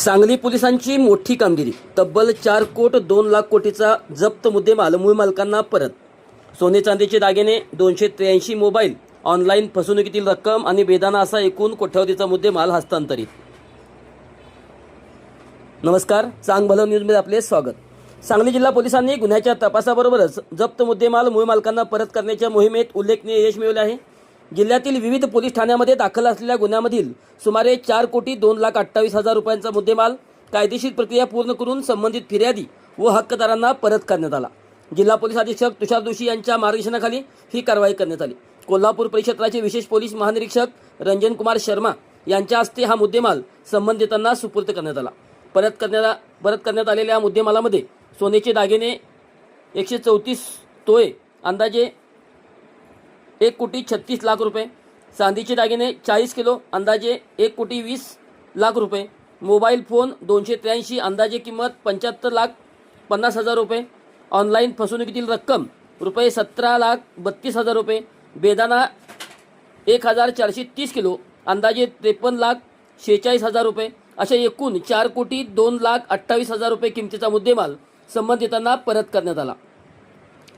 सांगली पोलिसांची मोठी कामगिरी। तब्बल 4 कोट 2 लाख कोटीचा जप्त मुद्देमाल मूळ मालकांना परत। सोने चांदीचे दागिने, 283 मोबाईल, ऑनलाईन फसवणुकीतील रक्कम आणि बेदाना असा एकूण कोट्यवधीचा मुद्देमाल हस्तांतरित। नमस्कार, चांग भलं न्यूजमध्ये आपले स्वागत। सांगली जिल्हा पोलिसांनी गुन्ह्याच्या तपासाबरोबरच जप्त मुद्देमाल मूळ मालकांना परत करण्याच्या मोहिमेत उल्लेखनीय यश मिळवले आहे। जिल्ह्यातील विविध पोलीस ठाण्यांमध्ये दाखल असलेल्या गुन्ह्यामधील सुमारे 4 कोटी 2,28,000 रुपयांचा मुद्देमाल कायदेशीर प्रक्रिया पूर्ण करून संबंधित फिर्यादी व हक्कदारांना परत करण्यात आला। जिल्हा पोलीस अधीक्षक तुषार जोशी यांच्या मार्गदर्शनाखाली ही कारवाई करण्यात आली। कोल्हापूर परिक्षेत्राचे विशेष पोलीस महानिरीक्षक रंजन कुमार शर्मा यांच्या हस्ते हा मुद्देमाल संबंधितांना सुपूर्द करण्यात आला। परत करण्यात आलेल्या मुद्देमालामध्ये सोन्याचे दागिने 134 तोळे अंदाजे 1 कोटी 36 लाख रुपये, चांदीचे दागिने 40 किलो अंदाजे 1 कोटी 20 लाख रुपये, मोबाईल फोन 283 अंदाजे किंमत 75,50,000 रुपये, ऑनलाईन फसवणुकीतील रक्कम रुपये 17,32,000 रुपये, बेदाना 1,430 किलो अंदाजे 53,46,000 रुपये अशा एकूण 4 कोटी 2,28,000 रुपये किमतीचा मुद्देमाल संबंधितांना परत करण्यात आला।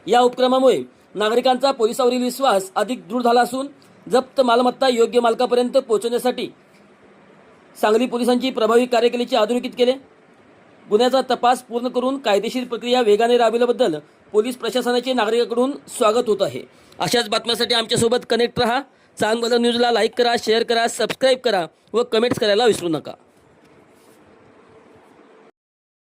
या उपक्रमामुळे नागरिकांचा पोलिसांवरील विश्वास अधिक दृढ झाला असून जप्त मालमत्ता योग्य मालकापर्यंत पोहोचवण्यासाठी सांगली पोलिसांची प्रभावी कार्यकेलीचे अधोरेखित केले। गुन्ह्याचा तपास पूर्ण करून कायदेशीर प्रक्रिया वेगाने राबविल्याबद्दल पोलीस प्रशासनाचे नागरिकांकडून स्वागत होत आहे। अशाच बातम्यांसाठी आमच्यासोबत कनेक्ट रहा। चांग भलं न्यूजला लाईक करा, शेअर करा, सबस्क्राईब करा व कमेंट्स करायला विसरू नका।